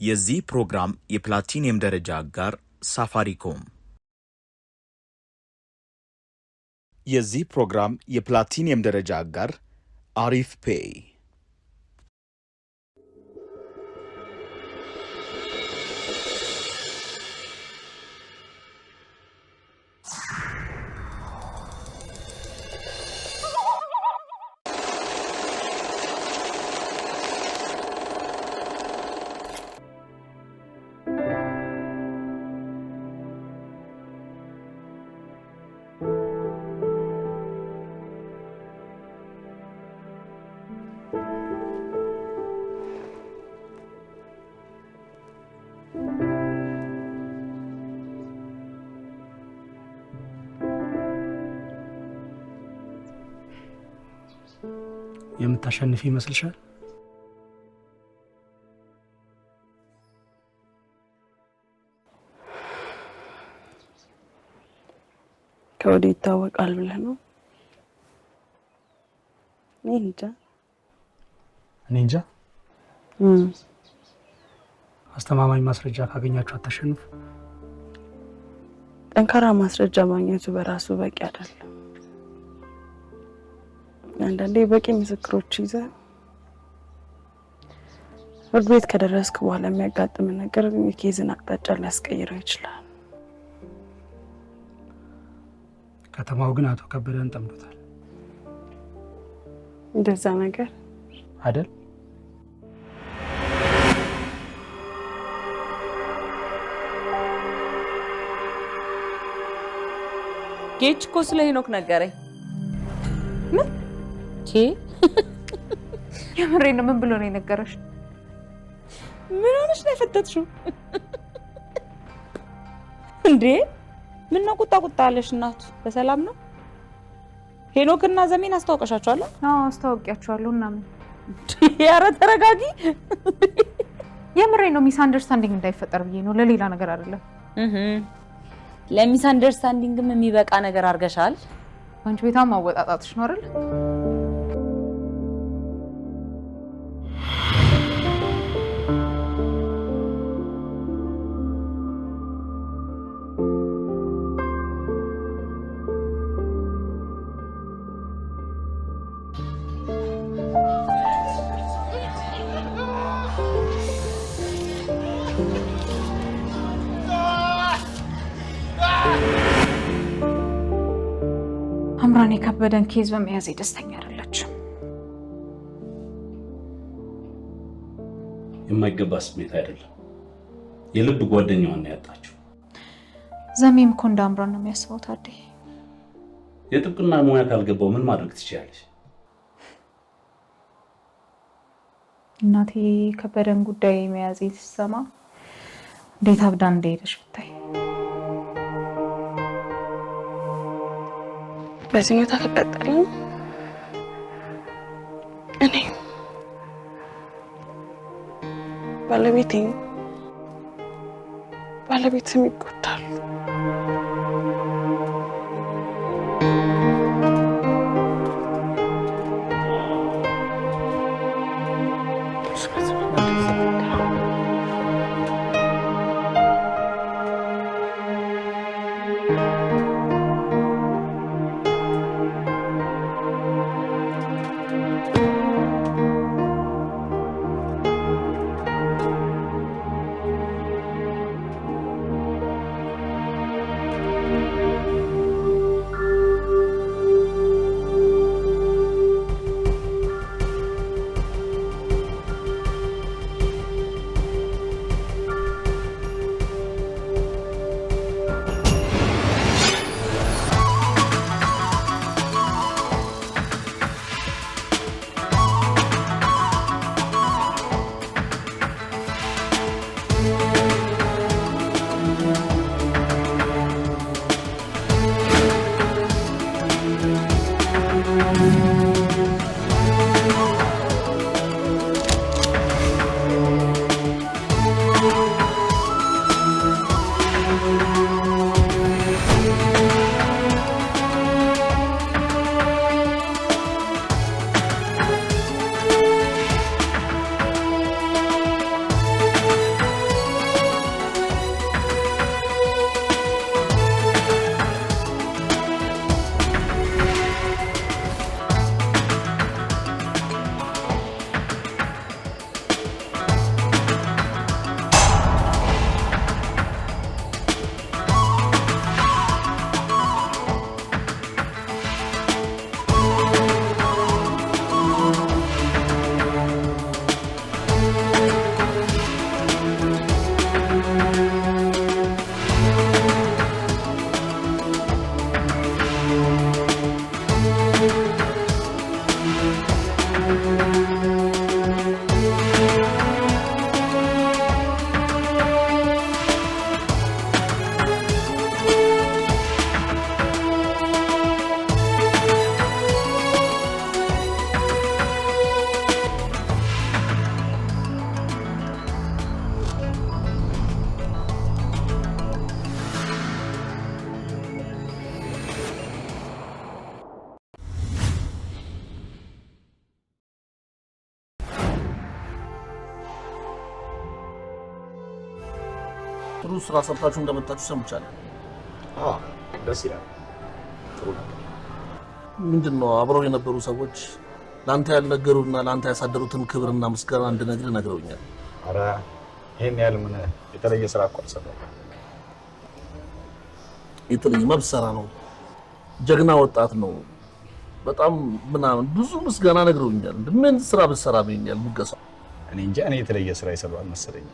የዚህ ፕሮግራም የፕላቲኒየም ደረጃ አጋር ሳፋሪኮም። የዚህ ፕሮግራም የፕላቲኒየም ደረጃ አጋር አሪፍ ፔይ። የምታሸንፊ ይመስልሻል? ከወዲህ ይታወቃል ብለህ ነው? እኔ እንጃ። አስተማማኝ ማስረጃ ካገኛችሁ አታሸንፉ? ጠንካራ ማስረጃ ማግኘቱ በራሱ በቂ አይደለም። አንዳንዴ በቂ ምስክሮች ይዘህ ፍርድ ቤት ከደረስክ በኋላ የሚያጋጥም ነገር የኬዝን አቅጣጫ ሊያስቀይረው ይችላል። ከተማው ግን አቶ ከበደን ጠምዶታል። እንደዛ ነገር አይደል? ጌች እኮ ስለ ሄኖክ ነገረኝ። ምን? የምሬን ነው። ምን ብሎ ነው የነገረሽ? ምን ሆነሽ ነው የፈተትሽው እንዴ? ምን ነው ቁጣ አለሽ? እናቱ በሰላም ነው? ሄኖክና ዘሜን አስተዋውቀሻቸዋል? አዎ አስተዋውቂያቸዋለሁ። እና ምን? ኧረ ተረጋጊ። የምሬን ነው። ሚስ አንደርስታንዲንግ እንዳይፈጠር ብዬ ነው፣ ለሌላ ነገር አይደለም። ለሚስ አንደርስታንዲንግም የሚበቃ ነገር አድርገሻል። አንቺ ቤታም ማወጣጣትሽ ነው አይደል? አምራን የከበደን ኬዝ በመያዝ ደስተኛ አይደለችም። የማይገባ ስሜት አይደለም፣ የልብ ጓደኛዋን ያጣችው። ዘሜም እኮ እንደ አምራን ነው የሚያስበው። ታዲያ የጥብቅና ሙያ ካልገባው ምን ማድረግ ትችላለች? እናቴ ከበደን ጉዳይ መያዝ ሲሰማ እንዴት አብዳ እንደሄደች ብታይ። በዚህ ሁኔታ ከቀጠለ እኔ ባለቤትም ይጎዳል። ጥሩ ስራ ሰርታችሁ እንደመጣችሁ ሰምቻለሁ። ደስ ይላል። ጥሩ ነበር። ምንድነው አብረው የነበሩ ሰዎች ላንተ ያልነገሩና ላንተ ያሳደሩትን ክብርና ምስጋና እንድነግር ነግረውኛል። አረ ይሄን ያህል ምን የተለየ ስራ እኮ አልሰራም። የተለየ መብሰራ ነው። ጀግና ወጣት ነው። በጣም ምናምን ብዙ ምስጋና ነግረውኛል። ምን ስራ ብትሰራ ብኛል ሙገሳ። እኔ እንጃ እኔ የተለየ ስራ ይሰራው አልመሰለኝ።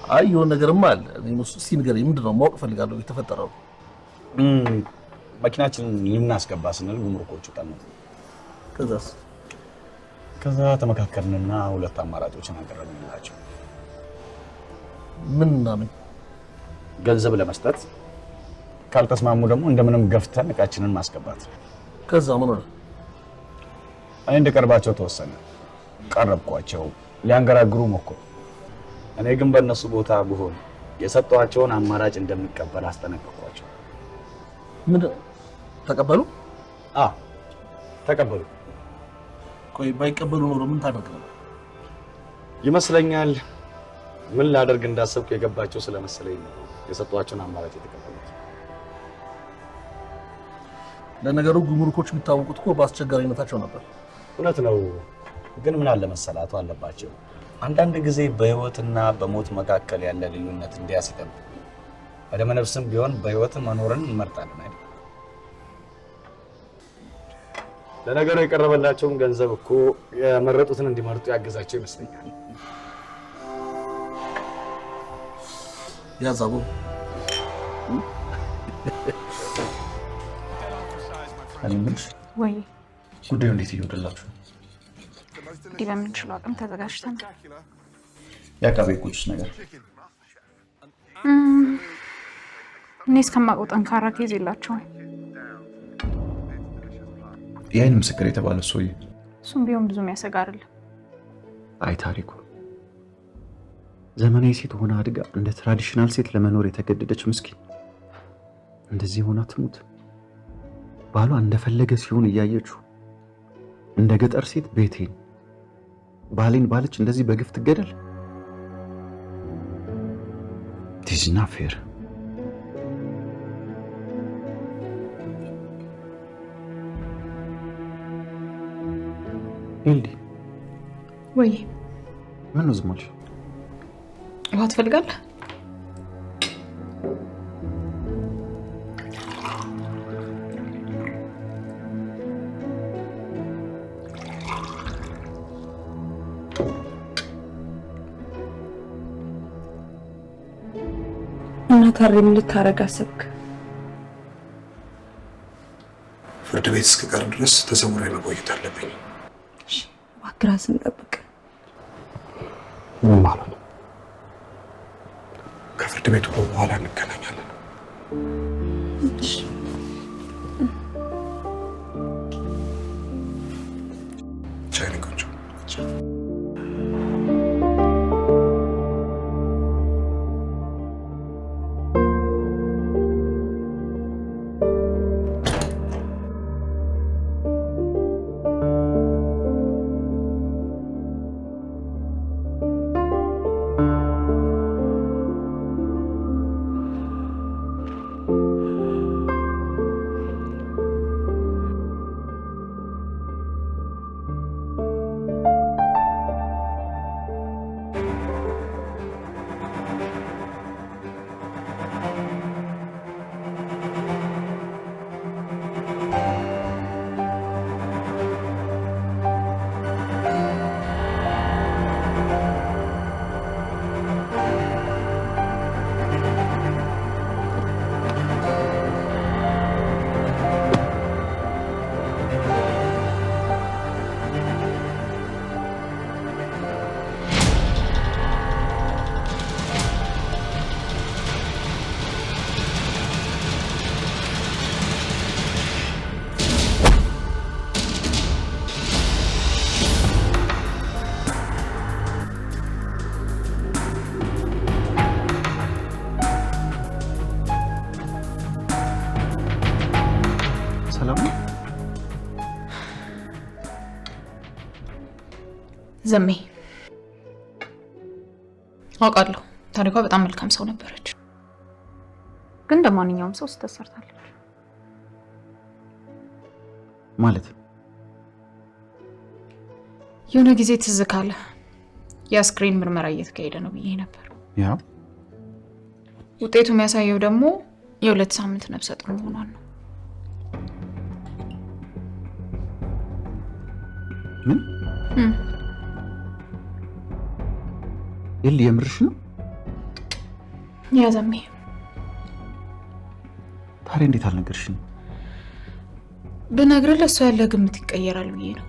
አይ የሆነ ነገርማ አለ። እኔ እስኪ ንገረኝ፣ ምንድነው ማወቅ ፈልጋለሁ የተፈጠረው። መኪናችንን ልናስገባ ስንል ጉምሩኮቹ ጠኑ። ከዛ ተመካከርንና ሁለት አማራጮችን አቀረብንላቸው። ምንና ምን? ገንዘብ ለመስጠት ካልተስማሙ ደግሞ እንደምንም ገፍተን እቃችንን ማስገባት። ከዛ ምን ሆነ? እኔ እንደቀርባቸው ተወሰነ። ቀረብኳቸው። ሊያንገራግሩ ሞከሩ። እኔ ግን በእነሱ ቦታ ብሆን የሰጠኋቸውን አማራጭ እንደምቀበል አስጠነቀቅኳቸው። ምን ተቀበሉ? ተቀበሉ። ቆይ ባይቀበሉ ኖሮ ምን ታደርግ ነበር? ይመስለኛል ምን ላደርግ እንዳሰብኩ የገባቸው ስለመሰለኝ ነው የሰጠኋቸውን አማራጭ የተቀበሉት። ለነገሩ ጉምሩኮች የሚታወቁት እኮ በአስቸጋሪነታቸው ነበር። እውነት ነው። ግን ምን አለ መሰላቱ አለባቸው። አንዳንድ ጊዜ በህይወትና በሞት መካከል ያለ ልዩነት እንዲያስጠብ በደመ ነፍስም ቢሆን በህይወት መኖርን እንመርጣለን አይደል? ለነገሩ የቀረበላቸውን ገንዘብ እኮ የመረጡትን እንዲመርጡ ያገዛቸው ይመስለኛል። ያዛቡ ወይ ጉዳዩ እንዴት እየወደላችሁ? እንዲህ በምንችለው አቅም ተዘጋጅተን የአቃቤ ሕጎችስ ነገር? እኔ እስከማውቀው ጠንካራ ኬዝ የላቸውም። የዓይን ምስክር የተባለ ሰውዬ እሱም ቢሆን ብዙ የሚያሰጋ አይደለም። አይ ታሪኩ ዘመናዊ ሴት ሆና አድጋ እንደ ትራዲሽናል ሴት ለመኖር የተገደደች ምስኪን እንደዚህ ሆና ትሙት። ባሏ እንደፈለገ ሲሆን እያየችው እንደ ገጠር ሴት ቤቴን ባሌን ባለች እንደዚህ በግፍ ትገደል? This is not fair. ኤልዲ ወይ ምን ነው ዝም አልሽ? ውሃ ትፈልጋለህ? እና ታሪ ምን ልታረግ አሰብክ? ፍርድ ቤት እስከቀር ድረስ ተሰውሬ መቆየት አለብኝ። እሺ ዋግራስን ጠብቅ። ምን ማለት ነው? ከፍርድ ቤቱ በኋላ እንገናኛለን። እሺ ቻይ ነኝ። ዘሜ አውቃለሁ። ታሪኳ በጣም መልካም ሰው ነበረች። ግን እንደማንኛውም ሰው ስተሰርታለች ማለት የሆነ ጊዜ ትዝ ካለ የስክሪን ምርመራ እየተካሄደ ነው ብዬ ነበር። ያ ውጤቱ የሚያሳየው ደግሞ የ2 ሳምንት ነፍሰ ጡር መሆኗን ነው። ምን የምርሽ ነው? ያዘሜ ታዲያ እንዴት አልነገርሽኝ? ብነግርህ ለእሷ ያለ ግምት ይቀየራል ብዬ ነው።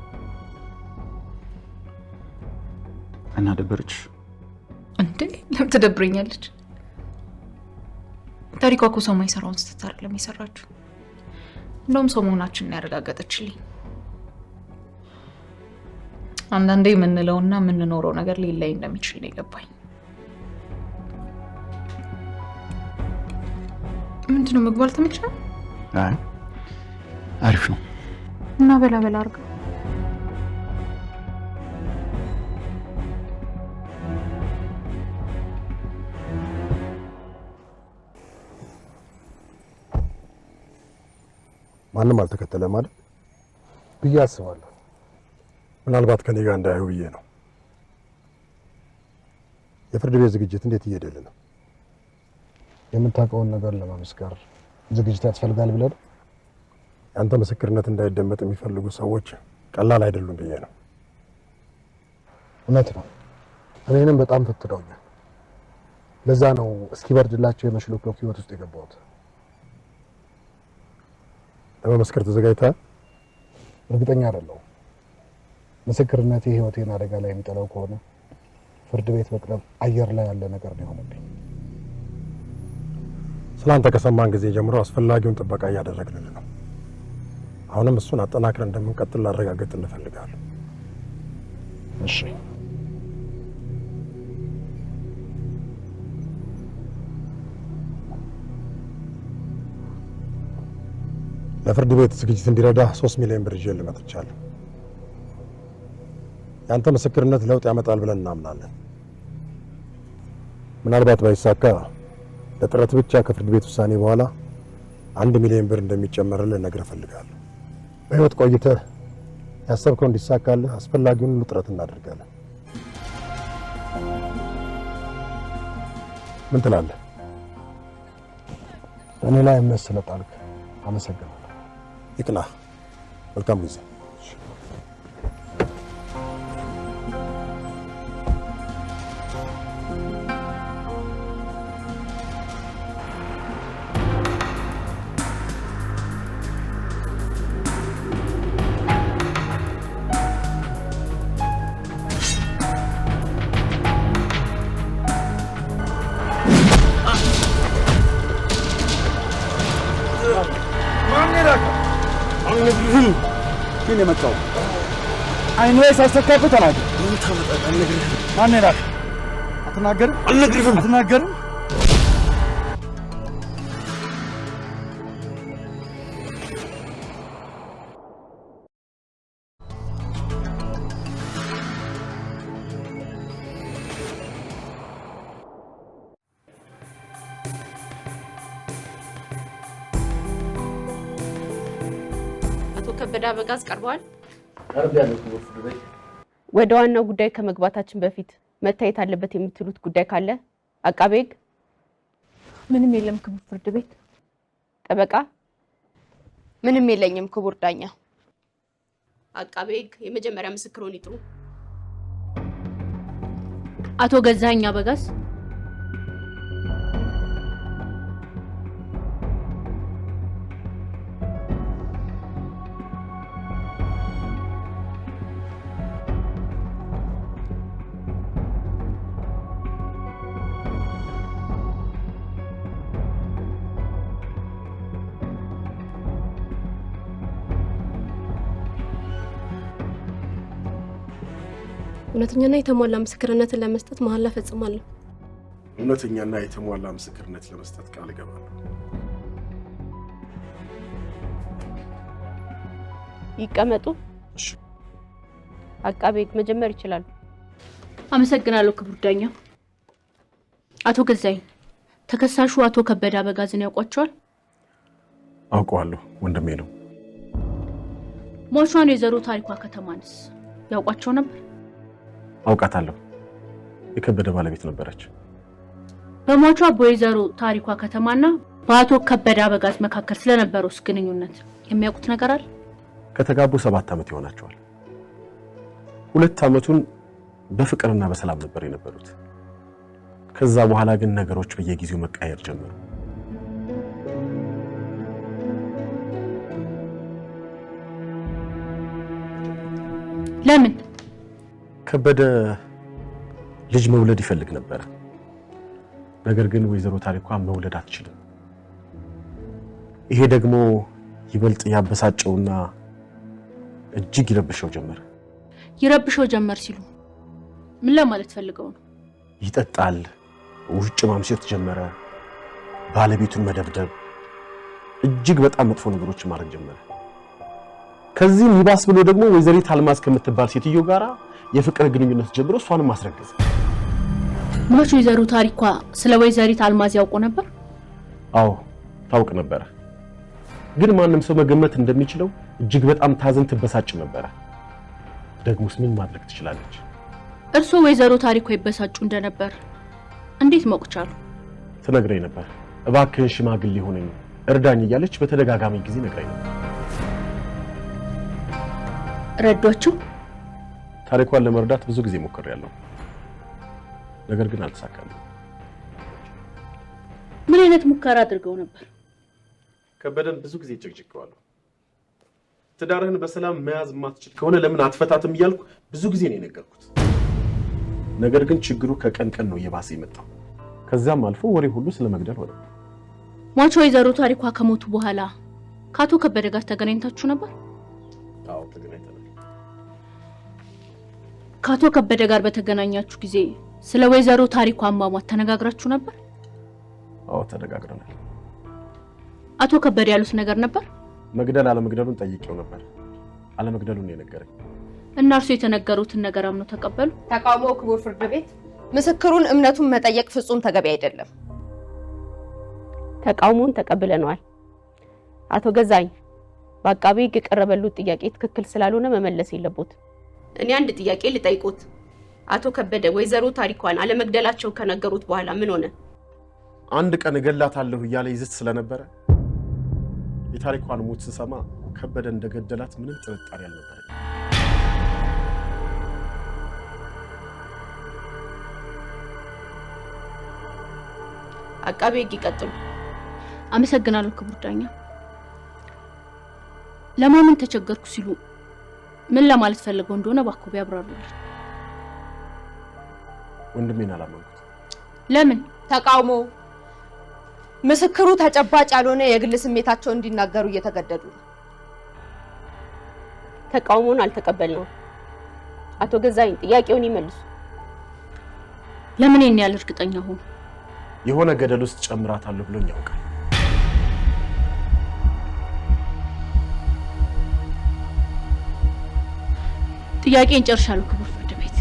እና ደበረች እንዴ? ለምን ትደብረኛለች? ታሪኳ እኮ ሰው ማይሰራውን ስህተት አይደለም የሰራችው። እንደውም ሰው መሆናችንን ያረጋገጠችልኝ። አንዳንዴ የምንለውና የምንኖረው ነገር ሊለያይ እንደሚችል ነው የገባኝ። ምንድነው ምግቡ አልተመቸም? አይ አሪፍ ነው። እና በላ አድርገው። ማንም አልተከተለም አይደል ብዬ አስባለሁ። ምናልባት ከኔ ጋር እንዳያዩ ብዬ ነው። የፍርድ ቤት ዝግጅት እንዴት እየሄደልህ ነው? የምታውቀውን ነገር ለማመስከር ዝግጅት ያስፈልጋል ብለህ ነው? ያንተ ምስክርነት እንዳይደመጥ የሚፈልጉ ሰዎች ቀላል አይደሉም ብዬ ነው። እውነት ነው። እኔንም በጣም ፈትነውኛል። ለዛ ነው እስኪበርድላቸው የመሽሎክሎክ ህይወት ውስጥ የገባሁት። ለመመስከር ተዘጋጅተሃል? እርግጠኛ አይደለሁም። ምስክርነቴ ህይወቴን አደጋ ላይ የሚጥለው ከሆነ ፍርድ ቤት መቅረብ አየር ላይ ያለ ነገር ነው የሆነብኝ። ስላንተ ከሰማን ጊዜ ጀምሮ አስፈላጊውን ጥበቃ እያደረግልን ነው። አሁንም እሱን አጠናክረን እንደምንቀጥል ላረጋግጥ እንፈልጋለን። እሺ። ለፍርድ ቤት ዝግጅት እንዲረዳ 3 ሚሊዮን ብር ይዤ ልመጥቻለሁ። ያንተ ምስክርነት ለውጥ ያመጣል ብለን እናምናለን። ምናልባት ባይሳካ ለጥረት ብቻ ከፍርድ ቤት ውሳኔ በኋላ 1 ሚሊዮን ብር እንደሚጨመርልህ ነግሬህ እፈልጋለሁ። በህይወት ቆይተህ ያሰብከው እንዲሳካልህ አስፈላጊውን ሁሉ ጥረት እናደርጋለን። ምን ትላለህ? እኔ ላይ እምነት ስለጣልክ አመሰግናለሁ። ይቅና። መልካም ጊዜ። ምን የመጣው አይኑ ላይ ሳይሰካበት ተናገር። ምን ታመጣለህ? አልነግርህም። ማን ይላል? አትናገርም? አልነግርህም። አትናገርም? ከበደ አበጋዝ ቀርበዋል። ቀርቤያለሁ። ወደ ዋናው ጉዳይ ከመግባታችን በፊት መታየት አለበት የምትሉት ጉዳይ ካለ አቃቤ ሕግ? ምንም የለም ክቡር ፍርድ ቤት። ጠበቃ? ምንም የለኝም ክቡር ዳኛ። አቃቤ ሕግ የመጀመሪያ ምስክሩን ይጥሩ። አቶ ገዛኸኝ አበጋዝ? እውነተኛና የተሟላ ምስክርነትን ለመስጠት መሐላ ፈጽማለሁ። እውነተኛና የተሟላ ምስክርነት ለመስጠት ቃል እገባለሁ። ይቀመጡ። እሺ። አቃቤ ሕግ መጀመር ይችላሉ። አመሰግናለሁ ክቡር ዳኛ። አቶ ገዛኸኝ ተከሳሹ አቶ ከበደ አበጋዝን ያውቋቸዋል? አውቀዋለሁ፣ ወንድሜ ነው። ሟቿን ወይዘሮ ታሪኳ ከተማንስ ያውቋቸው ነበር? አውቃታለሁ፣ የከበደ ባለቤት ነበረች። በሟቿ በወይዘሮ ታሪኳ ከተማና በአቶ ከበደ አበጋዝ መካከል ስለነበረውስ ግንኙነት የሚያውቁት ነገር አለ? ከተጋቡ 7 ዓመት ይሆናቸዋል። 2 ዓመቱን በፍቅርና በሰላም ነበር የነበሩት። ከዛ በኋላ ግን ነገሮች በየጊዜው መቃየር ጀመሩ። ለምን? ከበደ ልጅ መውለድ ይፈልግ ነበር። ነገር ግን ወይዘሮ ታሪኳ መውለድ አትችልም። ይሄ ደግሞ ይበልጥ ያበሳጨውና እጅግ ይረብሸው ጀመር። ይረብሸው ጀመር ሲሉ ምን ለማለት ፈልገው ነው? ይጠጣል፣ ውጭ ማምሸት ጀመረ፣ ባለቤቱን መደብደብ፣ እጅግ በጣም መጥፎ ነገሮችን ማድረግ ጀመረ። ከዚህም ይባስ ብሎ ደግሞ ወይዘሪት አልማዝ ከምትባል ሴትዮ ጋራ የፍቅር ግንኙነት ጀምሮ እሷንም ማስረገዘ። ሟች ወይዘሮ ታሪኳ ስለ ወይዘሪት አልማዝ ያውቁ ነበር? አዎ ታውቅ ነበር። ግን ማንም ሰው መገመት እንደሚችለው እጅግ በጣም ታዘን ትበሳጭ ነበር። ደግሞስ ምን ማድረግ ትችላለች? እርሶ ወይዘሮ ታሪኳ ይበሳጩ እንደነበር እንዴት ማወቅ ቻሉ? ትነግረኝ ነበር። እባክህን ሽማግሌ ሆነኝ እርዳኝ እያለች በተደጋጋሚ ጊዜ ነግራኝ ነበር። ረዷችሁ? ታሪኳን ለመርዳት ብዙ ጊዜ ሞክሬያለሁ፣ ነገር ግን አልተሳካልኝም። ምን አይነት ሙከራ አድርገው ነበር? ከበደን ብዙ ጊዜ ጭቅጭቀዋለሁ። ትዳርህን በሰላም መያዝ ማትችል ከሆነ ለምን አትፈታትም እያልኩ ብዙ ጊዜ ነው የነገርኩት። ነገር ግን ችግሩ ከቀን ቀን ነው እየባሰ የመጣው። ከዛም አልፎ ወሬ ሁሉ ስለመግደል ሆነ። ሟች ወይዘሮ ታሪኳ ከሞቱ በኋላ ከአቶ ከበደ ጋር ተገናኝታችሁ ነበር? አዎ ተገናኝተናል። ከአቶ ከበደ ጋር በተገናኛችሁ ጊዜ ስለ ወይዘሮ ታሪኳ አሟሟት ተነጋግራችሁ ነበር? አዎ ተነጋግረናል። አቶ ከበደ ያሉት ነገር ነበር? መግደል አለመግደሉን ጠይቄው ነበር። አለመግደሉን ነው የነገረኝ። እና እርሱ የተነገሩትን ነገር አምኖ ተቀበሉ? ተቃውሞ ክቡር ፍርድ ቤት፣ ምስክሩን እምነቱን መጠየቅ ፍጹም ተገቢ አይደለም። ተቃውሞን ተቀብለናል። አቶ ገዛኝ በአቃቤ ሕግ የቀረበሉት ጥያቄ ትክክል ስላልሆነ መመለስ የለቦት። እኔ አንድ ጥያቄ ልጠይቁት። አቶ ከበደ ወይዘሮ ታሪኳን አለመግደላቸው ከነገሩት በኋላ ምን ሆነ? አንድ ቀን እገላታለሁ እያለ ይዝት ስለነበረ የታሪኳን ሞት ስሰማ ከበደ እንደገደላት ምንም ጥርጣሬ አልነበረም። አቃቤ ሕግ ይቀጥሉ። አመሰግናለሁ ክቡር ዳኛ። ለማመን ተቸገርኩ ሲሉ ምን ለማለት ፈልገው እንደሆነ እባክዎ ቢያብራሩልኝ። ወንድሜን አላመንኩት። ለምን? ተቃውሞ ምስክሩ ተጨባጭ ያልሆነ የግል ስሜታቸው እንዲናገሩ እየተገደዱ ነው። ተቃውሞን አልተቀበልነውም። አቶ ገዛኝ ጥያቄውን ይመልሱ። ለምን እኔ ያለ እርግጠኛ ሆነ? የሆነ ገደል ውስጥ ጨምራታለሁ ብሎኝ ያውቃል። ጥያቄን ጨርሻለሁ ክቡር ፍርድ ቤት።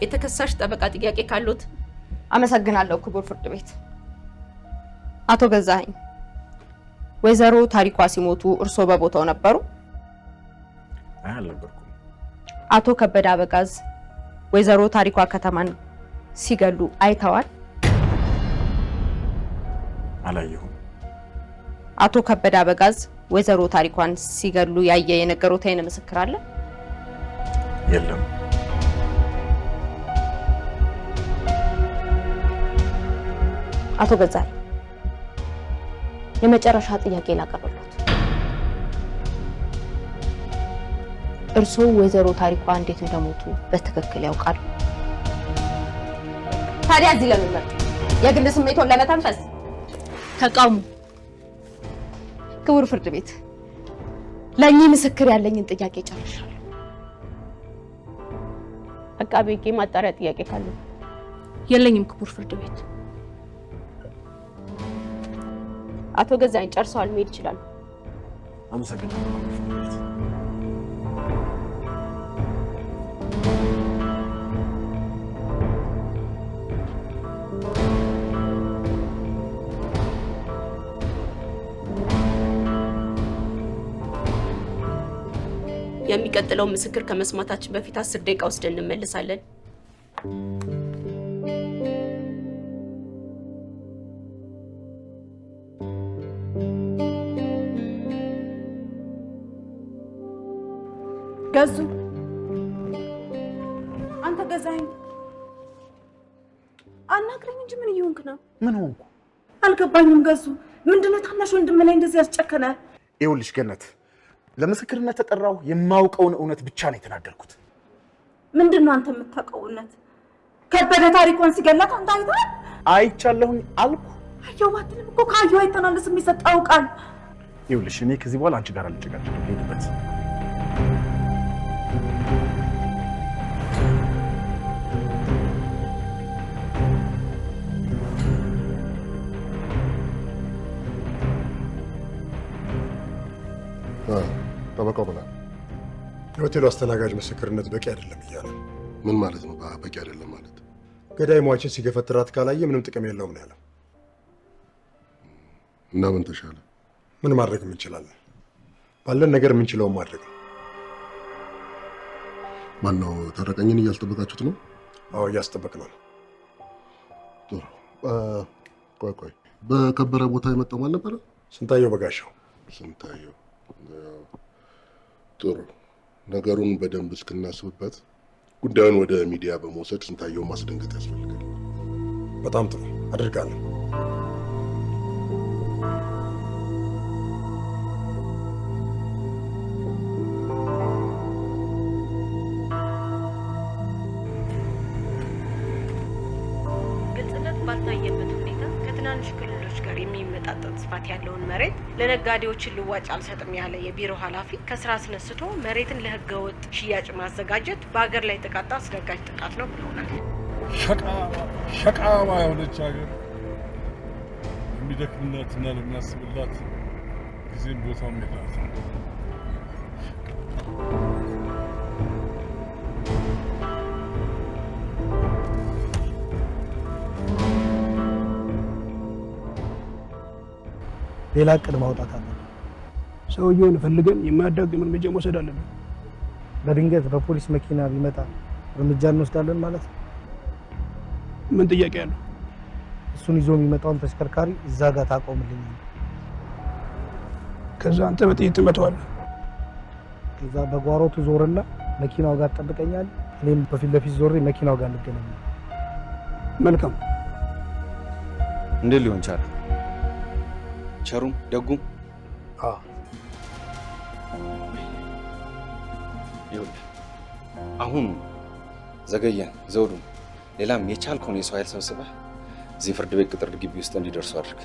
የተከሳሽ ጠበቃ ጥያቄ ካሉት? አመሰግናለሁ ክቡር ፍርድ ቤት። አቶ ገዛኸኝ ወይዘሮ ታሪኳ ሲሞቱ እርሶ በቦታው ነበሩ? አልነበርኩም። አቶ ከበደ አበጋዝ ወይዘሮ ታሪኳ ከተማን ሲገሉ አይተዋል? አላየሁም። አቶ ከበደ አበጋዝ ወይዘሮ ታሪኳን ሲገሉ ያየ የነገሩት አይነ ምስክር አለ? የለም። አቶ ገዛኸኝ የመጨረሻ ጥያቄ ላቀርብልዎት። እርስዎ ወይዘሮ ታሪኳ እንዴት እንደሞቱ በትክክል ያውቃሉ? ታዲያ እዚህ ለምን መጡ? የግል ስሜቶን ለመተንፈስ? ተቃውሞ። ክቡር ፍርድ ቤት ለእኚህ ምስክር ያለኝን ጥያቄ ጨርሻለሁ። አቃቤ ሕግ ማጣሪያ ጥያቄ ካለ? የለኝም ክቡር ፍርድ ቤት። አቶ ገዛኸኝ ጨርሰዋል፣ መሄድ ይችላሉ። አመሰግናለሁ። የሚቀጥለው ምስክር ከመስማታችን በፊት 10 ደቂቃ ወስደን እንመለሳለን። ገዙ አንተ ገዛኸኝ አናግረኝ እንጂ ምን እየሆንክ ነው? ምን ሆንኩ? አልገባኝም። ገዙ ምንድነው ታናሽ ወንድም ላይ እንደዚህ ያስጨከነ? ይኸውልሽ ገነት፣ ለምስክርነት ተጠራው የማውቀውን እውነት ብቻ ነው የተናገርኩት። ምንድነው አንተ የምታውቀው እውነት? ከበደ ታሪኳን ሲገላት አንተ አይተሃል? አይቻለሁኝ አልኩ። አየው ባትልም እኮ ካየው አይተናነስም የሚሰጠው ቃል። ይኸውልሽ እኔ ከዚህ በኋላ አንቺ ጋር አልጨቃጨቅም። ሄድበት። ጠበቃው ብላ የሆቴሉ አስተናጋጅ ምስክርነት በቂ አይደለም እያለ። ምን ማለት ነው በቂ አይደለም ማለት? ገዳይ ሟችን ሲገፈትራት ካላየ ምንም ጥቅም የለውም ነው ያለው። እና ምን ተሻለ? ምን ማድረግ እንችላለን? ባለን ነገር የምንችለውን ማድረግ ነው። ማነው ታረቀኝን እያስጠበቃችሁት ነው? አዎ እያስጠበቅነው ነው። ጥሩ። ቆይ በከበረ ቦታ የመጣው ማን ነበረ? ስንታየው በጋሻው። ስንታየው። ጥሩ። ነገሩን በደንብ እስክናስብበት ጉዳዩን ወደ ሚዲያ በመውሰድ ስንታየው ማስደንገጥ ያስፈልጋል። በጣም ጥሩ አድርጋለሁ። ግልጽነት ባልታየበት ሁኔታ ከትናንሽ ክልሎች ጋር የሚመጣጠን ስፋት ያለውን መሬት ለነጋዴዎች ልዋጭ አልሰጥም ያለ የቢሮ ኃላፊ ከስራ አስነስቶ መሬትን ለህገወጥ ሽያጭ ማዘጋጀት በሀገር ላይ የተቃጣ አስደንጋጭ ጥቃት ነው ብለውናል። ሸቃባ የሆነች ሀገር የሚደክምናትና ለሚያስብላት ጊዜም ቦታም የላትም። ሌላ እቅድ ማውጣት አለ። ሰውየውን ፈልገን የማያዳግም እርምጃ መውሰድ አለብን። በድንገት በፖሊስ መኪና ቢመጣ እርምጃ እንወስዳለን ማለት ነው። ምን ጥያቄ አለው? እሱን ይዞ የሚመጣውን ተሽከርካሪ እዛ ጋር ታቆምልኝ። ከዛ አንተ በጥይት ትመታዋለህ። ከዛ በጓሮ ትዞርና መኪናው ጋር ትጠብቀኛለህ። እኔም በፊት ለፊት ዞሬ መኪናው ጋር እንገናኛለን። መልካም። እንዴት ሊሆን ቻለ? ቸሩም ደጉም ይኸውልህ አሁን ዘገየን ዘውዱን ሌላም የቻልከውን የሰው ኃይል ሰብስበህ እዚህ ፍርድ ቤት ቅጥር ግቢ ውስጥ እንዲደርሱ አድርግ።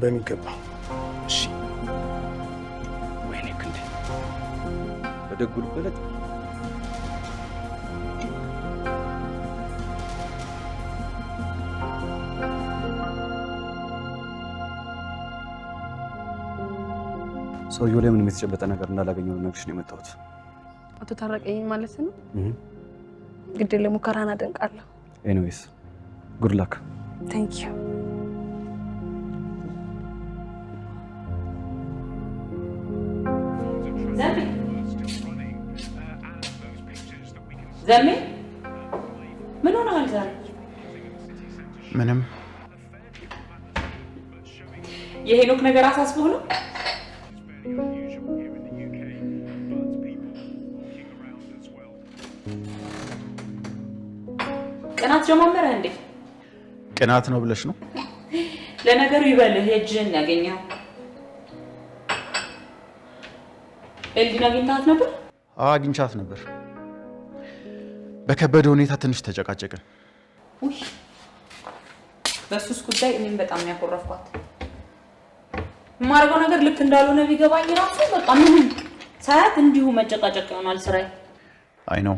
በሚገባ እሺ። ወይኔ ክንዴ በደጉ ልበለት። ሰውየው ላይ ምንም የተጨበጠ ነገር እንዳላገኘው ነግሬሽ ነው የመጣሁት። አቶ ታረቀኝ ማለት ነው። ግድ ለሙከራና አደንቃለሁ። ኤኒዌይስ ጉድ ላክ። ታንክ ዩ። ዘሜ ምን ሆነሃል ዛሬ? ምንም። የሄኖክ ነገር አሳስቦህ ነው? ቅናት ጀማመረህ እንዴ? ቅናት ነው ብለሽ ነው? ለነገሩ ይበልህ የእጅህን ያገኘው። ኤልዲን አግኝታት ነበር? አግኝቻት ነበር። በከበደ ሁኔታ ትንሽ ተጨቃጨቅን። ውይ በሱስ ጉዳይ እኔም በጣም ያኮረፍኳት። የማደርገው ነገር ልክ እንዳልሆነ ቢገባኝ ራሱ በቃ ምንም ሳያት እንዲሁ መጨቃጨቅ ይሆናል ስራዬ። አይ ነው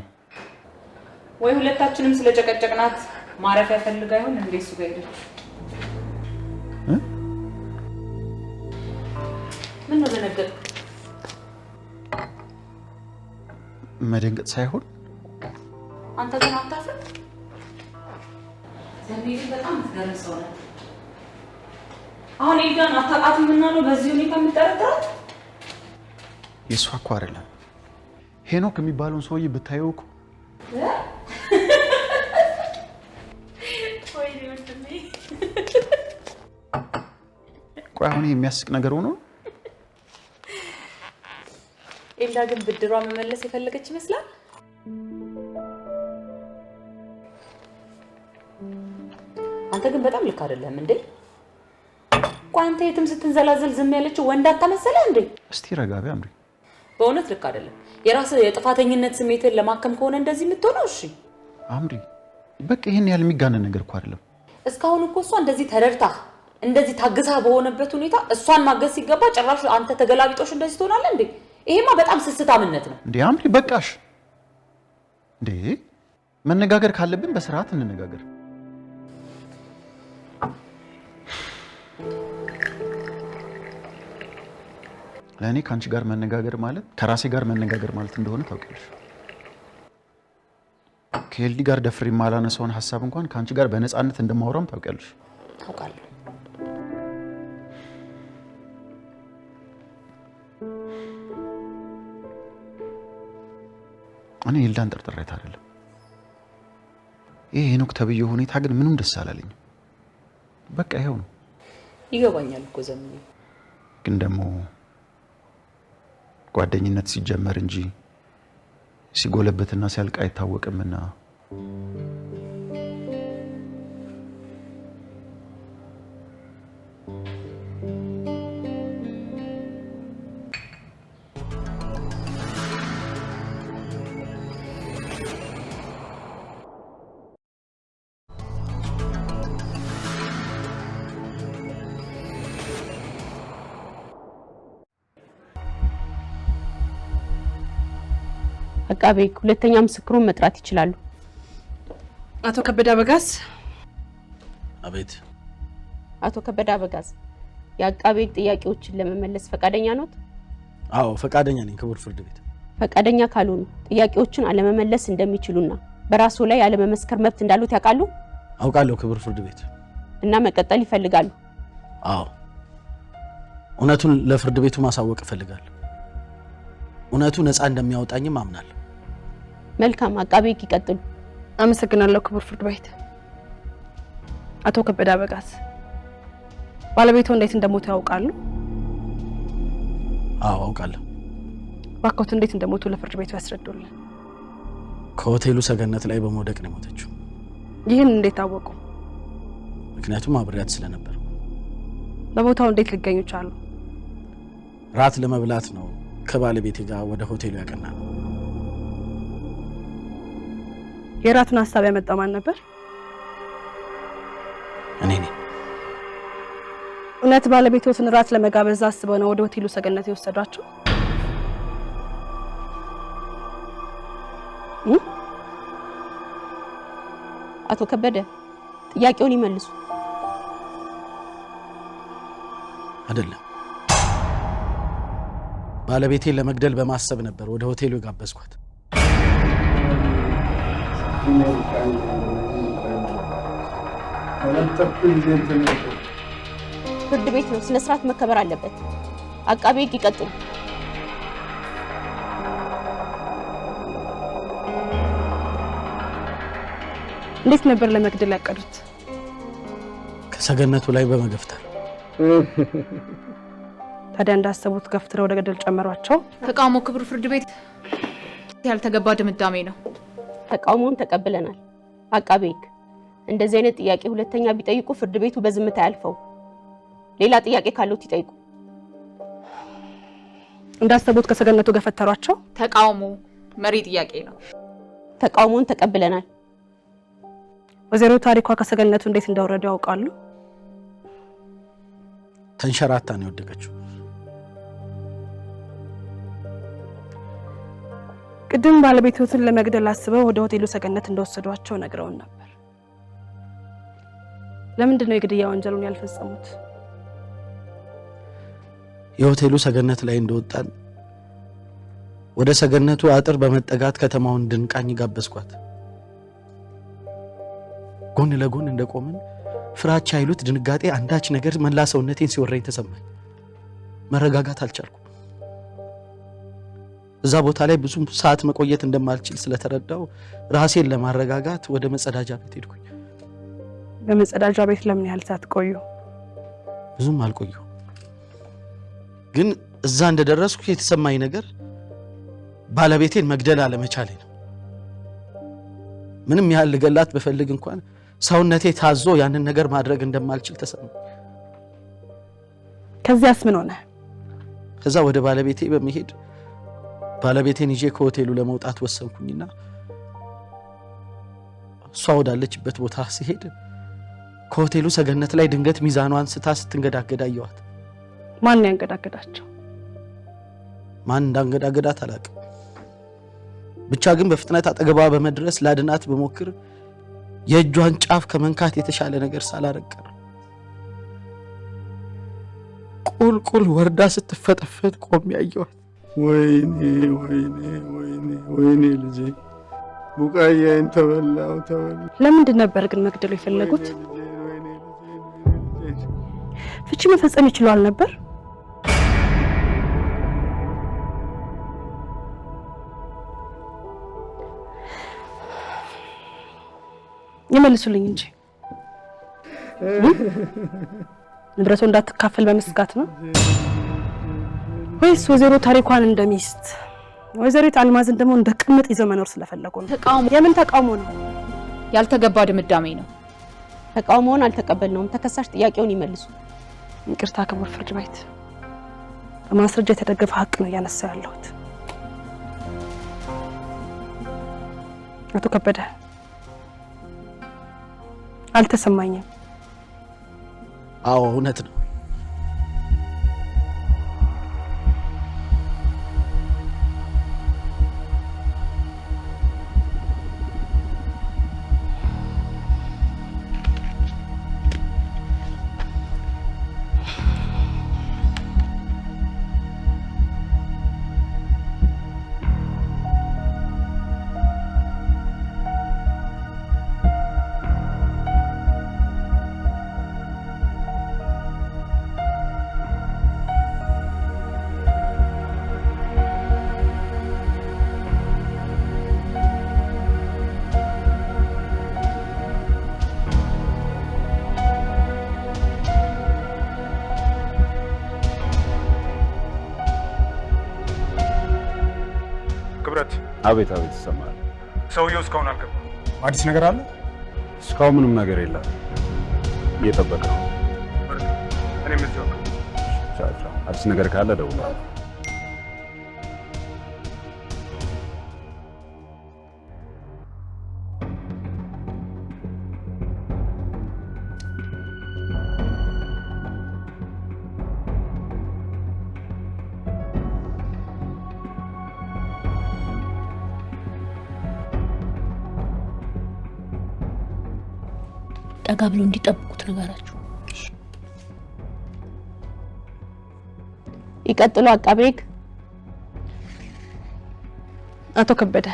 ወይ ሁለታችንም ስለጨቀጨቅናት ማረፊያ ፈልጋ ይሆን እንዴ እሱ ጋር ሄደች? ምን ነው ደነገጥኩ? መደንገጥ ሳይሆን አንተ ግን አታፍርም? ዘሜ በጣም ትገርም ሰው ነው። አሁን ኤልዳን አታውቃትም እና ነው በዚህ ሁኔታ የምትጠረጥራት? የእሷ እኮ አይደለም ሄኖክ የሚባለውን ሰውዬ ብታየው እኮ ቆይ አሁን የሚያስቅ ነገር ሆኖ ኤልዳ ግን ብድሯ መመለስ የፈለገች ይመስላል። አንተ ግን በጣም ልክ አይደለም እንዴ? ቆይ አንተ የትም ስትንዘላዘል ዝም ያለችው ወንድ አታመሰለ እንዴ? እስቲ ረጋቢ አምሪ። በእውነት ልክ አይደለም። የራስ የጥፋተኝነት ስሜትን ለማከም ከሆነ እንደዚህ የምትሆነው እሺ አምሪ፣ በቃ ይሄን ያህል የሚጋነን ነገር እኮ አይደለም። እስካሁን እኮ እሷ እንደዚህ ተረድታ እንደዚህ ታግዛ በሆነበት ሁኔታ እሷን ማገዝ ሲገባ ጭራሽ አንተ ተገላቢጦሽ እንደዚህ ትሆናለህ እንዴ? ይሄማ በጣም ስስታምነት ነው እንዴ አምሪ። በቃሽ እንዴ፣ መነጋገር ካለብን በስርዓት እንነጋገር። ለእኔ ከአንቺ ጋር መነጋገር ማለት ከራሴ ጋር መነጋገር ማለት እንደሆነ ታውቂያለሽ። ከኤልዲ ጋር ደፍሬ የማላነሳውን ሀሳብ እንኳን ከአንቺ ጋር በነፃነት እንደማወራም ታውቂያለሽ። ታውቃለህ። እኔ ኤልዳን ጠርጥሬያት አይደለም። ይሄ ሄኖክ ተብዬው ሁኔታ ግን ምንም ደስ አላለኝም። በቃ ይሄው ነው። ይገባኛል እኮ ዘመኔ። ግን ደግሞ ጓደኝነት ሲጀመር እንጂ ሲጎለበትና ሲያልቅ አይታወቅምና አቃቤ ሁለተኛ ምስክሩን መጥራት ይችላሉ። አቶ ከበደ አበጋዝ። አቤት። አቶ ከበደ አበጋዝ የአቃቤ ጥያቄዎችን ለመመለስ ፈቃደኛ ኖት? አዎ ፈቃደኛ ነኝ ክቡር ፍርድ ቤት። ፈቃደኛ ካልሆኑ ጥያቄዎችን አለመመለስ እንደሚችሉና በራሱ ላይ ያለመመስከር መብት እንዳሉት ያውቃሉ? አውቃለሁ ክቡር ፍርድ ቤት። እና መቀጠል ይፈልጋሉ? አዎ እውነቱን ለፍርድ ቤቱ ማሳወቅ እፈልጋለሁ። እውነቱ ነፃ እንደሚያወጣኝም አምናለሁ። መልካም አቃቤ ይቀጥሉ። አመሰግናለሁ ክቡር ፍርድ ቤት። አቶ ከበደ አበጋዝ ባለቤቱ እንዴት እንደሞቱ ያውቃሉ? አዎ አውቃለሁ። ባኮት እንዴት እንደሞቱ ለፍርድ ቤቱ ያስረዱልን። ከሆቴሉ ሰገነት ላይ በመውደቅ ነው የሞተችው። ይህን እንዴት አወቁ? ምክንያቱም አብሬያት ስለነበር። በቦታው እንዴት ሊገኙ ቻሉ? ራት ለመብላት ነው ከባለቤቴ ጋር ወደ ሆቴሉ ያቀና ነው። የራቱን ሐሳብ ያመጣው ማን ነበር? እኔ ነኝ። እውነት ባለቤቶትን ራት ለመጋበዝ አስበው ነው ወደ ሆቴሉ ሰገነት የወሰዷቸው? አቶ ከበደ ጥያቄውን ይመልሱ። አይደለም፣ ባለቤቴን ለመግደል በማሰብ ነበር ወደ ሆቴሉ የጋበዝኳት። ፍርድ ቤት ነው፣ ስነ ስርዓት መከበር አለበት። አቃቤ ሕግ ይቀጥሉ። እንዴት ነበር ለመግደል ያቀዱት? ከሰገነቱ ላይ በመገፍተር። ታዲያ እንዳሰቡት ገፍትረው ወደ ገደል ጨመሯቸው? ተቃውሞ ክቡር ፍርድ ቤት ያልተገባ ድምዳሜ ነው። ተቃውሞን ተቀብለናል። አቃቤ ሕግ እንደዚህ አይነት ጥያቄ ሁለተኛ ቢጠይቁ ፍርድ ቤቱ በዝምታ ያልፈው። ሌላ ጥያቄ ካሉት ይጠይቁ። እንዳሰቡት ከሰገነቱ ገፈተሯቸው? ተቃውሞ መሪ ጥያቄ ነው። ተቃውሞን ተቀብለናል። ወይዘሮ ታሪኳ ከሰገነቱ እንዴት እንደወረዱ ያውቃሉ? ተንሸራታ ነው የወደቀችው። ቅድም ባለቤቶትን ለመግደል አስበው ወደ ሆቴሉ ሰገነት እንደወሰዷቸው ነግረውን ነበር። ለምንድን ነው የግድያ ወንጀሉን ያልፈጸሙት? የሆቴሉ ሰገነት ላይ እንደወጣን ወደ ሰገነቱ አጥር በመጠጋት ከተማውን እንድንቃኝ ጋበዝኳት። ጎን ለጎን እንደቆምን ፍራቻ አይሉት ድንጋጤ አንዳች ነገር መላ ሰውነቴን ሲወረኝ ተሰማኝ። መረጋጋት አልቻልኩም። እዛ እዛ ቦታ ላይ ብዙ ሰዓት መቆየት እንደማልችል ስለተረዳው ራሴን ለማረጋጋት ወደ መጸዳጃ ቤት ሄድኩኝ። በመጸዳጃ ቤት ለምን ያህል ሰዓት ቆዩ? ብዙም አልቆየሁ። ግን እዛ እንደደረስኩ የተሰማኝ ነገር ባለቤቴን መግደል አለመቻሌ ነው። ምንም ያህል ልገላት በፈልግ እንኳን ሰውነቴ ታዞ ያንን ነገር ማድረግ እንደማልችል ተሰማኝ። ከዚያስ ምን ሆነ? ከዛ ወደ ባለቤቴ በመሄድ ባለቤቴን ይዤ ከሆቴሉ ለመውጣት ወሰንኩኝና እሷ ወዳለችበት ቦታ ሲሄድ ከሆቴሉ ሰገነት ላይ ድንገት ሚዛኗን ስታ ስትንገዳገድ አየኋት። ማን ያንገዳገዳቸው? ማን እንዳንገዳገዳት አላውቅም። ብቻ ግን በፍጥነት አጠገቧ በመድረስ ላድናት በሞክር የእጇን ጫፍ ከመንካት የተሻለ ነገር ሳላረግ ቀረ። ቁልቁል ወርዳ ስትፈጠፈጥ ቆሜ አየኋት። ወይኔ ወይኔ ወይኔ ወይኔ ልጄ ቡቃያዬን ተበላው። ለምንድን ነበር ግን መግደሉ የፈለጉት? ፍቺ መፈጸም ይችሉ አልነበር? ይመልሱልኝ እንጂ ንብረቱ እንዳትካፈል በመስጋት ነው ወይስ ወይዘሮ ታሪኳን እንደሚስት ወይዘሪት አልማዝን ደግሞ እንደ ቅምጥ ይዘው መኖር ስለፈለጉ ነው? ተቃውሞ። የምን ተቃውሞ ነው? ያልተገባ ድምዳሜ ነው። ተቃውሞውን አልተቀበልነውም። ተከሳሽ ጥያቄውን ይመልሱ። ይቅርታ ክቡር ፍርድ ቤት፣ በማስረጃ የተደገፈ ሀቅ ነው እያነሳ ያለሁት። አቶ ከበደ አልተሰማኝም። አዎ እውነት ነው። አቤት አቤት፣ ይሰማል። ሰውየው እስካሁን አልገባም። አዲስ ነገር አለ? እስካሁን ምንም ነገር የለም። እየጠበቀ ነው። እኔም እዚያው። አዲስ ነገር ካለ ደውላለሁ። ጠጋ ብሎ እንዲጠብቁት ነገራችሁ። ይቀጥሉ አቃቤ ሕግ። አቶ ከበደ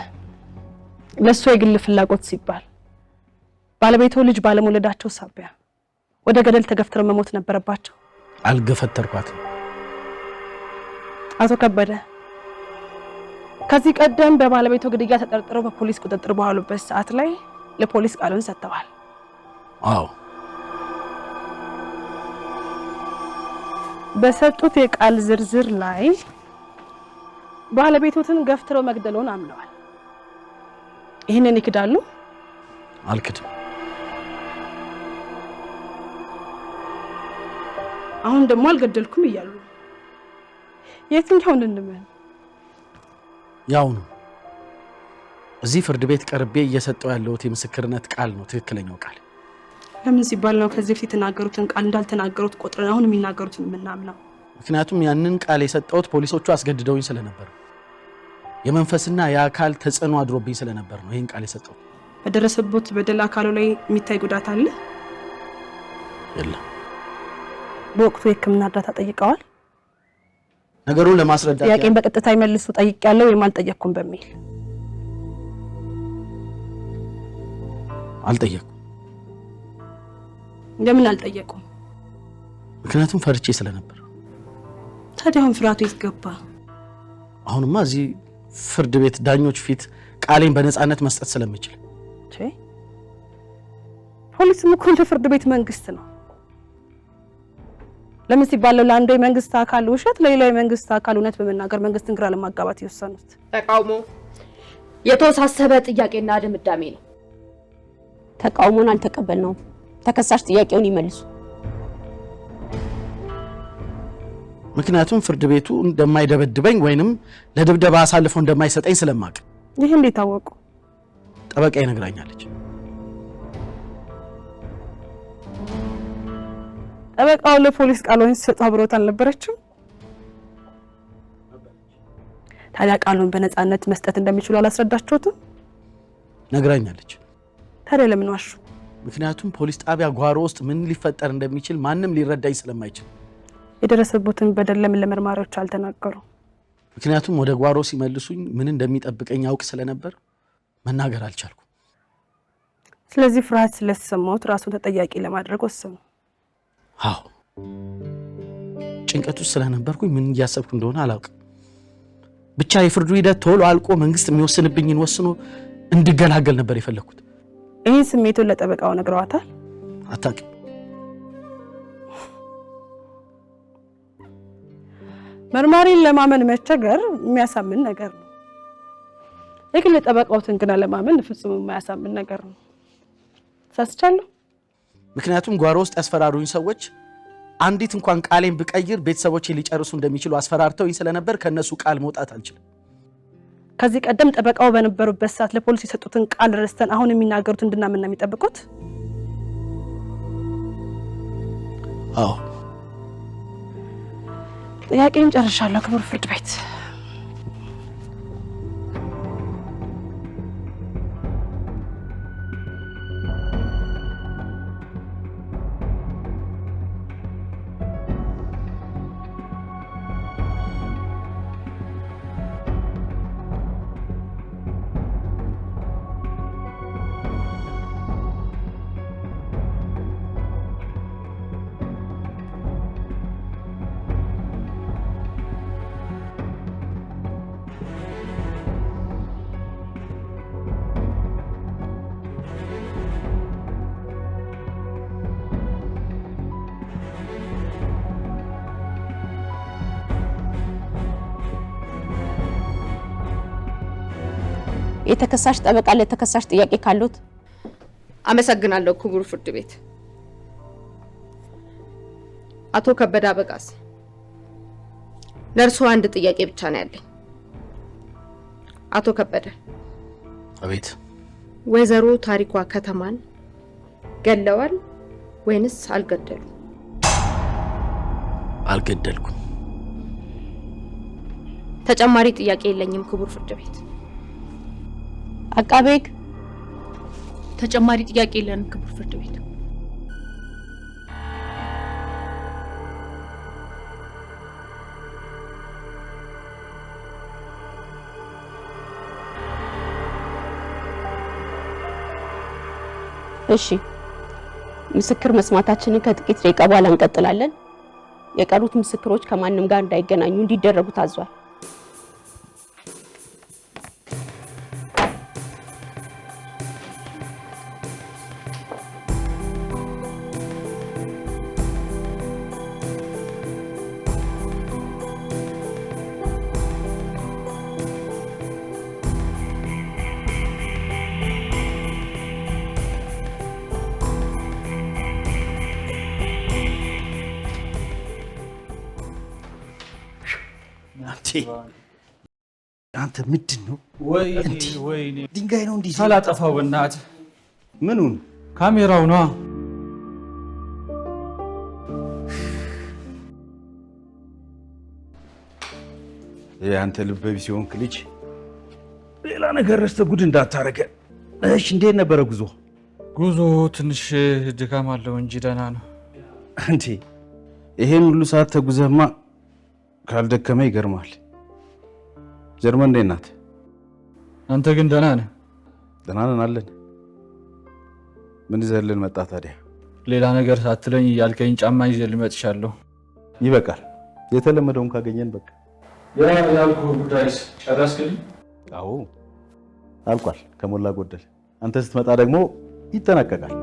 ለሱ የግል ፍላጎት ሲባል ባለቤቱ ልጅ ባለመውለዳቸው ሳቢያ ወደ ገደል ተገፍትረው መሞት ነበረባቸው? አልገፈተርኳትም። አቶ ከበደ ከዚህ ቀደም በባለቤቱ ግድያ ተጠርጥረው በፖሊስ ቁጥጥር በዋሉበት ሰዓት ላይ ለፖሊስ ቃሉን ሰጥተዋል? አዎ። በሰጡት የቃል ዝርዝር ላይ ባለቤቱትን ገፍትረው መግደሉን አምነዋል። ይህንን ይክዳሉ? አልክድም። አሁን ደግሞ አልገደልኩም እያሉ የትኛውን እንመን? ያው ነው። እዚህ ፍርድ ቤት ቀርቤ እየሰጠው ያለሁት የምስክርነት ቃል ነው ትክክለኛው ቃል። ለምን ሲባል ነው ከዚህ በፊት የተናገሩትን ቃል እንዳልተናገሩት ቆጥረን አሁን የሚናገሩትን የምናምነው? ምክንያቱም ያንን ቃል የሰጠሁት ፖሊሶቹ አስገድደውኝ ስለነበር፣ የመንፈስና የአካል ተጽዕኖ አድሮብኝ ስለነበር ነው ይህን ቃል የሰጠሁት። በደረሰበት በደል አካሉ ላይ የሚታይ ጉዳት አለ? የለም። በወቅቱ የሕክምና እርዳታ ጠይቀዋል? ነገሩን ለማስረዳት ጥያቄን በቀጥታ ይመልሱ ጠይቄያለሁ ወይም አልጠየቅኩም በሚል አልጠየቅኩም። ለምን አልጠየቁም? ምክንያቱም ፈርቼ ስለነበር። ታዲያ አሁን ፍርሃቱ የት ገባ? አሁንማ እዚህ ፍርድ ቤት ዳኞች ፊት ቃሌን በነፃነት መስጠት ስለምችል። ፖሊስም እኮ እንደ ፍርድ ቤት መንግስት ነው። ለምን ሲባለው ለአንዱ የመንግስት አካል ውሸት፣ ለሌላው የመንግስት አካል እውነት በመናገር መንግስትን ግራ ለማጋባት የወሰኑት። ተቃውሞ የተወሳሰበ ጥያቄና ድምዳሜ ነው። ተቃውሞን አልተቀበልነውም። ተከሳሽ ጥያቄውን ይመልሱ። ምክንያቱም ፍርድ ቤቱ እንደማይደበድበኝ ወይንም ለድብደባ አሳልፎ እንደማይሰጠኝ ስለማቅ። ይህ እንዴት ታወቁ? ጠበቃ ይነግራኛለች። ጠበቃው ለፖሊስ ቃሉን ሲሰጥ አብሮት አልነበረችም? ታዲያ ቃሉን በነፃነት መስጠት እንደሚችሉ አላስረዳችሁትም? ነግራኛለች። ታዲያ ለምን ዋሹ? ምክንያቱም ፖሊስ ጣቢያ ጓሮ ውስጥ ምን ሊፈጠር እንደሚችል ማንም ሊረዳኝ ስለማይችል። የደረሰቡትን በደል ለምን ለመርማሪዎች አልተናገሩ? ምክንያቱም ወደ ጓሮ ሲመልሱኝ ምን እንደሚጠብቀኝ አውቅ ስለነበር መናገር አልቻልኩም። ስለዚህ ፍርሃት ስለተሰማሁት ራሱን ተጠያቂ ለማድረግ ወሰኑ። አዎ፣ ጭንቀት ውስጥ ስለነበርኩኝ ምን እያሰብኩ እንደሆነ አላውቅም። ብቻ የፍርዱ ሂደት ቶሎ አልቆ መንግስት የሚወስንብኝን ወስኖ እንድገላገል ነበር የፈለኩት። ይህን ስሜቱን ለጠበቃው ነግረዋታል? አታውቅም። መርማሪን ለማመን መቸገር የሚያሳምን ነገር ነው። የግል ጠበቃውትን ግን ለማመን ፍጹም የማያሳምን ነገር ነው። ሳስቻለሁ። ምክንያቱም ጓሮ ውስጥ ያስፈራሩኝ ሰዎች አንዲት እንኳን ቃሌን ብቀይር ቤተሰቦቼ ሊጨርሱ እንደሚችሉ አስፈራርተውኝ ስለነበር ከነሱ ቃል መውጣት አልችልም። ከዚህ ቀደም ጠበቃው በነበሩበት ሰዓት ለፖሊስ የሰጡትን ቃል ረስተን አሁን የሚናገሩት እንድናምን ነው የሚጠብቁት? አዎ። ጥያቄን ጨርሻለሁ ክቡር ፍርድ ቤት። የተከሳሽ ጠበቃ ለተከሳሽ ጥያቄ ካሉት? አመሰግናለሁ ክቡር ፍርድ ቤት። አቶ ከበደ አበጋዝ፣ ለእርሱ አንድ ጥያቄ ብቻ ነው ያለኝ። አቶ ከበደ። አቤት። ወይዘሮ ታሪኳ ከተማን ገለዋል ወይንስ አልገደሉ? አልገደልኩም። ተጨማሪ ጥያቄ የለኝም ክቡር ፍርድ ቤት። አቃቤ ሕግ። ተጨማሪ ጥያቄ የለንም ክቡር ፍርድ ቤት። እሺ፣ ምስክር መስማታችንን ከጥቂት ደቂቃ በኋላ እንቀጥላለን። የቀሩት ምስክሮች ከማንም ጋር እንዳይገናኙ እንዲደረጉ ታዟል። አንተ ምንድን ነው? ወይኔ ድንጋይ ነው እንዲህ ሳላጠፋው በእናትህ። ምኑን? ካሜራው ነዋ። አንተ ልበ ቢስ የሆንክ ልጅ ሌላ ነገር ረስተህ ጉድ እንዳታረገ። እሺ፣ እንዴት ነበረ ጉዞ? ጉዞ ትንሽ ድካም አለው እንጂ ደህና ነው። እንዴ ይሄን ሁሉ ሰዓት ተጉዘህማ ካልደከመ ይገርማል። ጀርመን እንዴት ናት? አንተ ግን ደህና ነህ? ደህና ነን አለን። ምን ይዘህልን መጣ ታዲያ? ሌላ ነገር ሳትለኝ እያልከኝ ጫማ ይዤልህ መጥቻለሁ። ይበቃል። የተለመደውን ካገኘን በቃ። ያ ያልኩህ ጉዳይስ ጨረስክልኝ? አዎ አልቋል ከሞላ ጎደል። አንተ ስትመጣ ደግሞ ይጠናቀቃል።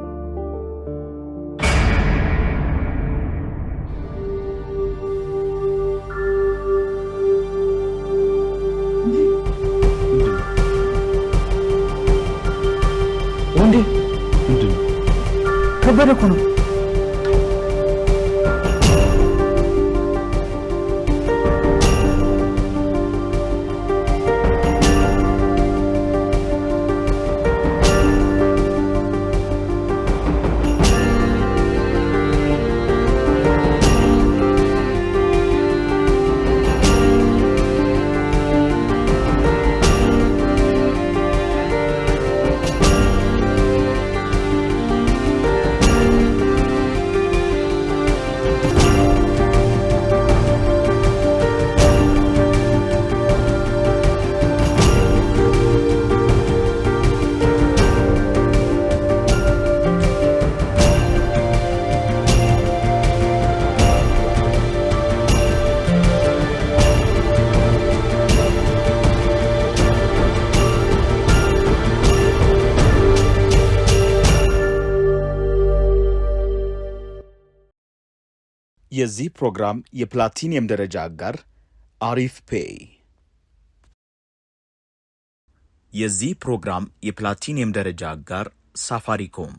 ወንዴ ምንድን ነው? ከበደ እኮ ነው። የዚህ ፕሮግራም የፕላቲኒየም ደረጃ አጋር አሪፍ ፔይ። የዚህ ፕሮግራም የፕላቲኒየም ደረጃ አጋር ሳፋሪኮም